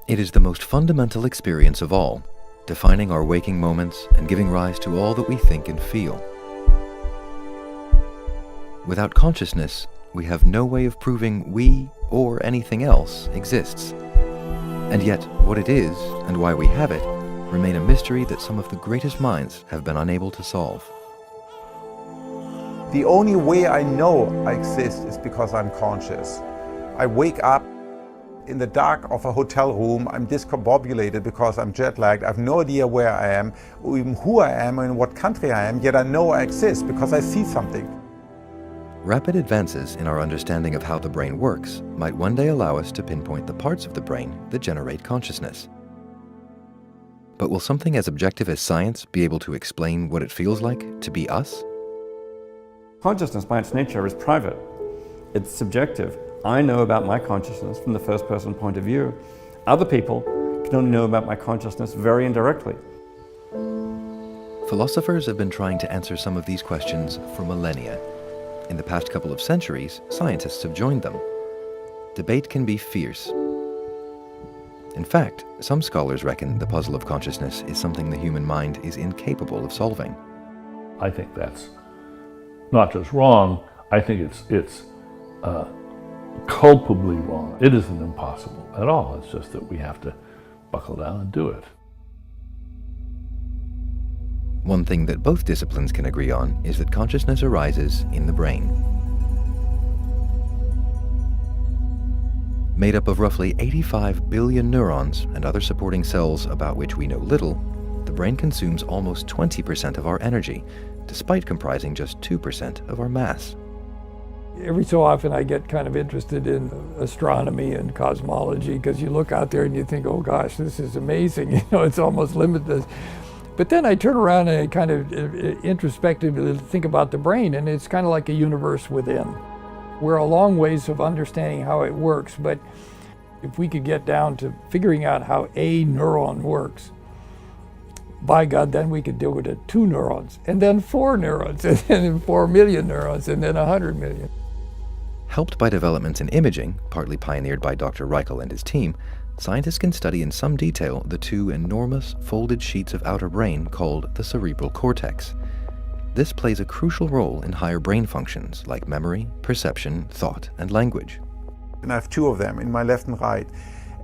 It is the most fundamental experience of all, defining our waking moments and giving rise to all that we think and feel. Without consciousness, we have no way of proving we or anything else exists. And yet, what it is and why we have it remain a mystery that some of the greatest minds have been unable to solve. The only way I know I exist is because I'm conscious. I wake up in the dark of a hotel room, I'm discombobulated because I'm jet lagged, I have no idea where I am, or even who I am, or in what country I am, yet I know I exist because I see something. Rapid advances in our understanding of how the brain works might one day allow us to pinpoint the parts of the brain that generate consciousness. But will something as objective as science be able to explain what it feels like to be us? Consciousness by its nature is private. It's subjective. I know about my consciousness from the first person point of view. Other people can only know about my consciousness very indirectly. Philosophers have been trying to answer some of these questions for millennia. In the past couple of centuries, scientists have joined them. Debate can be fierce. In fact, some scholars reckon the puzzle of consciousness is something the human mind is incapable of solving. I think that's not just wrong, I think it's culpably wrong. It isn't impossible at all. It's just that we have to buckle down and do it. One thing that both disciplines can agree on is that consciousness arises in the brain. Made up of roughly 85 billion neurons and other supporting cells about which we know little, the brain consumes almost 20% of our energy, despite comprising just 2% of our mass. Every so often I get kind of interested in astronomy and cosmology because you look out there and you think, oh gosh, this is amazing, it's almost limitless. But then I turn around and I kind of introspectively think about the brain, and it's kind of like a universe within. We're a long ways of understanding how it works, but if we could get down to figuring out how a neuron works, by God, then we could do it at 2 neurons, and then 4 neurons, and then 4 million neurons, and then 100 million. Helped by developments in imaging, partly pioneered by Dr. Reichel and his team, scientists can study in some detail the 2 enormous folded sheets of outer brain called the cerebral cortex. This plays a crucial role in higher brain functions like memory, perception, thought, and language. And I have 2 of them in my left and right.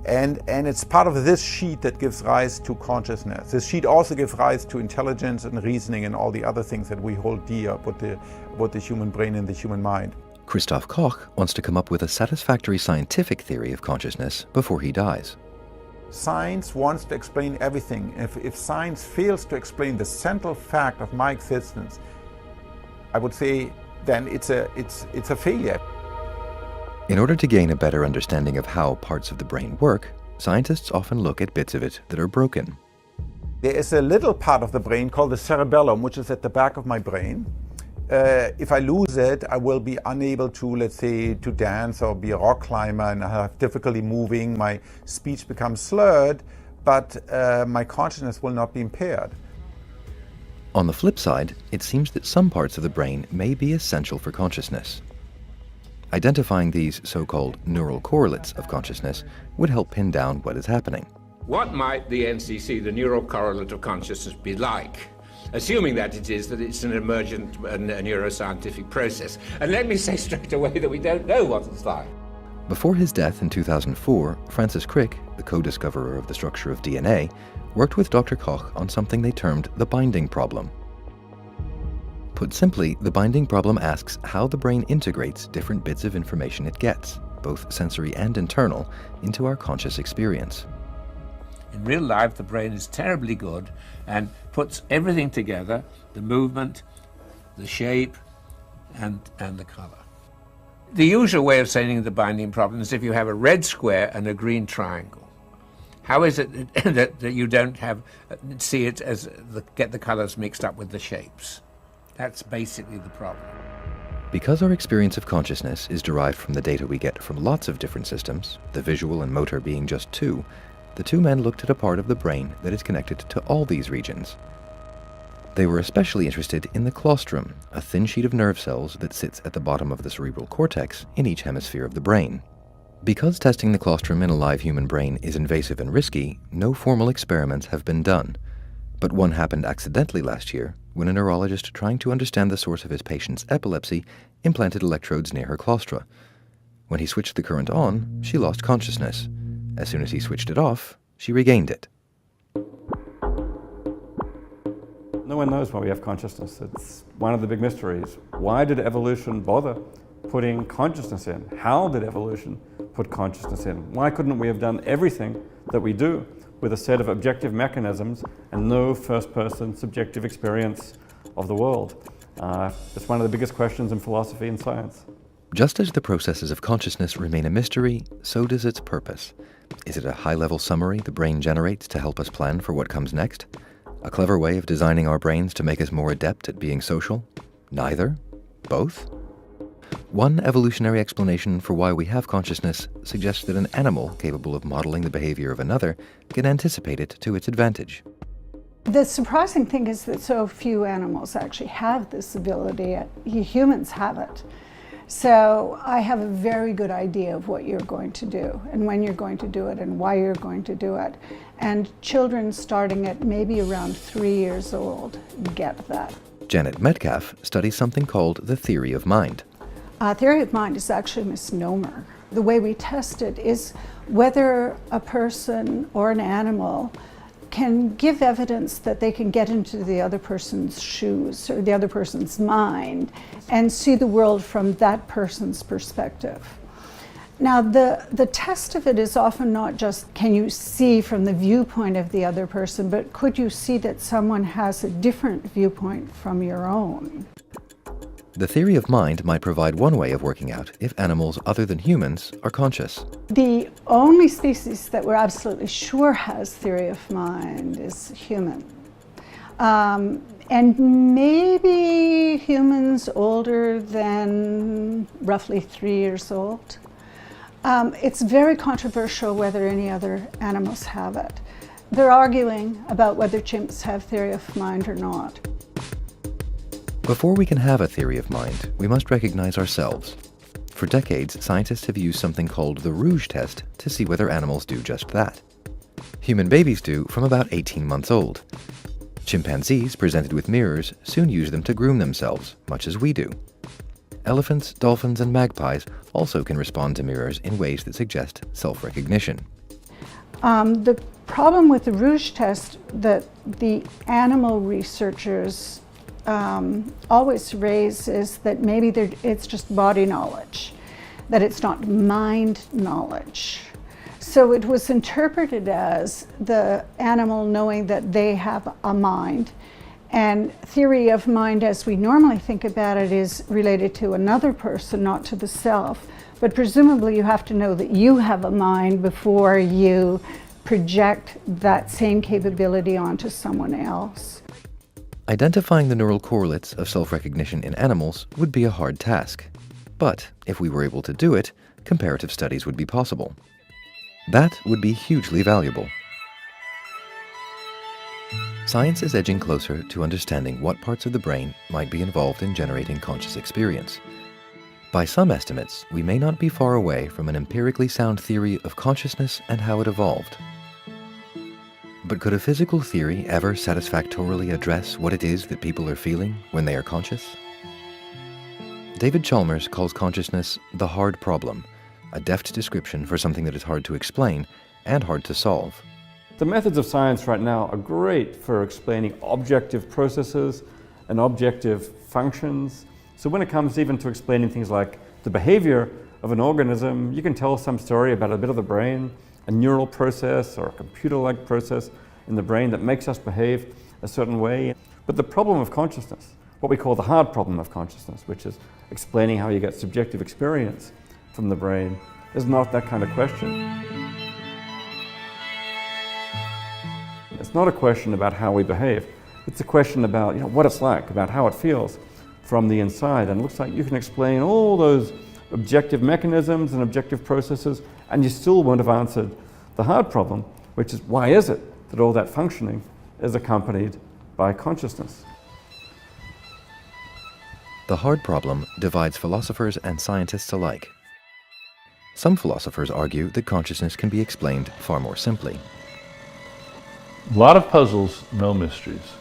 And it's part of this sheet that gives rise to consciousness. This sheet also gives rise to intelligence and reasoning and all the other things that we hold dear about the human brain and the human mind. Christoph Koch wants to come up with a satisfactory scientific theory of consciousness before he dies. Science wants to explain everything. If science fails to explain the central fact of my existence, I would say then it's a failure. In order to gain a better understanding of how parts of the brain work, scientists often look at bits of it that are broken. There is a little part of the brain called the cerebellum, which is at the back of my brain. If I lose it, I will be unable to, let's say, to dance or be a rock climber, and I have difficulty moving. My speech becomes slurred, but my consciousness will not be impaired. On the flip side, it seems that some parts of the brain may be essential for consciousness. Identifying these so-called neural correlates of consciousness would help pin down what is happening. What might the NCC, the neural correlate of consciousness, be like? Assuming that it's an emergent neuroscientific process. And let me say straight away that we don't know what it's like. Before his death in 2004, Francis Crick, the co-discoverer of the structure of DNA, worked with Dr. Koch on something they termed the binding problem. Put simply, the binding problem asks how the brain integrates different bits of information it gets, both sensory and internal, into our conscious experience. In real life, the brain is terribly good and puts everything together, the movement, the shape, and the color. The usual way of saying the binding problem is if you have a red square and a green triangle. How is it that you don't see it as get the colors mixed up with the shapes? That's basically the problem. Because our experience of consciousness is derived from the data we get from lots of different systems, the visual and motor being just 2, the 2 men looked at a part of the brain that is connected to all these regions. They were especially interested in the claustrum, a thin sheet of nerve cells that sits at the bottom of the cerebral cortex in each hemisphere of the brain. Because testing the colostrum in a live human brain is invasive and risky, no formal experiments have been done. But one happened accidentally last year when a neurologist trying to understand the source of his patient's epilepsy implanted electrodes near her claustra. When he switched the current on, she lost consciousness. As soon as he switched it off, she regained it. No one knows why we have consciousness. It's one of the big mysteries. Why did evolution bother putting consciousness in? How did evolution put consciousness in? Why couldn't we have done everything that we do with a set of objective mechanisms and no first-person subjective experience of the world? It's one of the biggest questions in philosophy and science. Just as the processes of consciousness remain a mystery, so does its purpose. Is it a high-level summary the brain generates to help us plan for what comes next? A clever way of designing our brains to make us more adept at being social? Neither? Both? One evolutionary explanation for why we have consciousness suggests that an animal capable of modeling the behavior of another can anticipate it to its advantage. The surprising thing is that so few animals actually have this ability. Humans have it. So I have a very good idea of what you're going to do and when you're going to do it and why you're going to do it. And children starting at maybe around 3 years old get that. Janet Metcalf studies something called the theory of mind. Theory of mind is actually a misnomer. The way we test it is whether a person or an animal can give evidence that they can get into the other person's shoes or the other person's mind and see the world from that person's perspective. Now, the test of it is often not just can you see from the viewpoint of the other person, but could you see that someone has a different viewpoint from your own? The theory of mind might provide one way of working out if animals other than humans are conscious. The only species that we're absolutely sure has theory of mind is human. And maybe humans older than roughly 3 years old. It's very controversial whether any other animals have it. They're arguing about whether chimps have theory of mind or not. Before we can have a theory of mind, we must recognize ourselves. For decades, scientists have used something called the Rouge test to see whether animals do just that. Human babies do from about 18 months old. Chimpanzees, presented with mirrors, soon use them to groom themselves, much as we do. Elephants, dolphins, and magpies also can respond to mirrors in ways that suggest self-recognition. The problem with the Rouge test that the animal researchers always raise is that maybe it's just body knowledge, that it's not mind knowledge. So it was interpreted as the animal knowing that they have a mind, and theory of mind as we normally think about it is related to another person, not to the self. But presumably you have to know that you have a mind before you project that same capability onto someone else. Identifying the neural correlates of self-recognition in animals would be a hard task. But if we were able to do it, comparative studies would be possible. That would be hugely valuable. Science is edging closer to understanding what parts of the brain might be involved in generating conscious experience. By some estimates, we may not be far away from an empirically sound theory of consciousness and how it evolved. But could a physical theory ever satisfactorily address what it is that people are feeling when they are conscious? David Chalmers calls consciousness the hard problem, a deft description for something that is hard to explain and hard to solve. The methods of science right now are great for explaining objective processes and objective functions. So when it comes even to explaining things like the behavior of an organism, you can tell some story about a bit of the brain, a neural process or a computer-like process in the brain that makes us behave a certain way. But the problem of consciousness, what we call the hard problem of consciousness, which is explaining how you get subjective experience from the brain, is not that kind of question. It's not a question about how we behave. It's a question about what it's like, about how it feels from the inside. And it looks like you can explain all those objective mechanisms and objective processes, and you still won't have answered the hard problem, which is why is it that all that functioning is accompanied by consciousness? The hard problem divides philosophers and scientists alike. Some philosophers argue that consciousness can be explained far more simply. A lot of puzzles, no mysteries.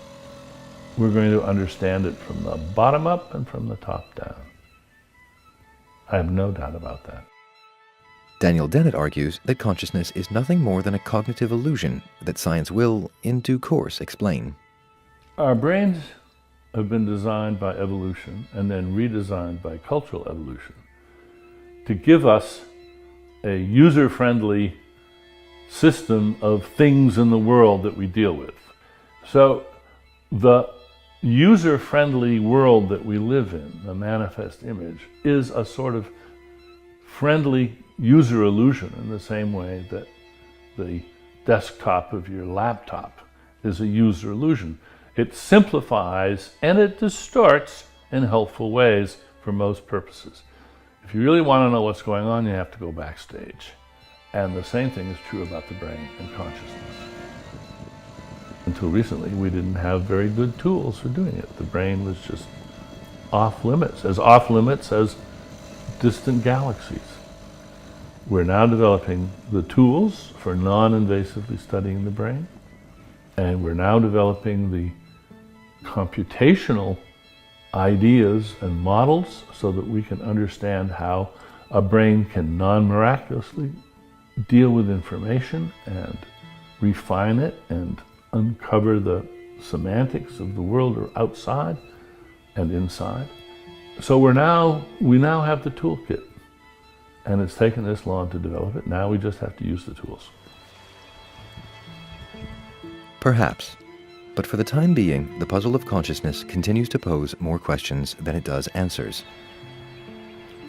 We're going to understand it from the bottom up and from the top down. I have no doubt about that. Daniel Dennett argues that consciousness is nothing more than a cognitive illusion that science will, in due course, explain. Our brains have been designed by evolution and then redesigned by cultural evolution to give us a user-friendly system of things in the world that we deal with. So the user-friendly world that we live in, the manifest image, is a sort of friendly user illusion in the same way that the desktop of your laptop is a user illusion. It simplifies and it distorts in helpful ways for most purposes. If you really want to know what's going on, you have to go backstage. And the same thing is true about the brain and consciousness. Until recently, we didn't have very good tools for doing it. The brain was just off limits as distant galaxies. We're now developing the tools for non-invasively studying the brain, and we're now developing the computational ideas and models so that we can understand how a brain can non-miraculously deal with information and refine it and uncover the semantics of the world outside and inside. So we now have the toolkit, and it's taken this long to develop it. Now we just have to use the tools. Perhaps. But for the time being, the puzzle of consciousness continues to pose more questions than it does answers.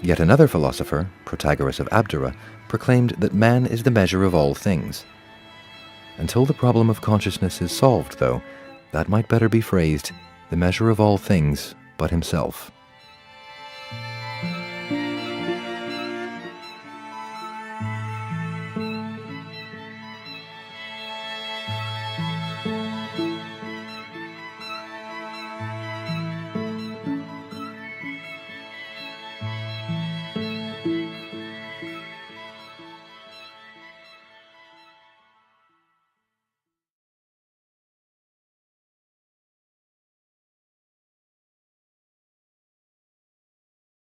Yet another philosopher, Protagoras of Abdera, proclaimed that man is the measure of all things. Until the problem of consciousness is solved, though, that might better be phrased, the measure of all things but himself.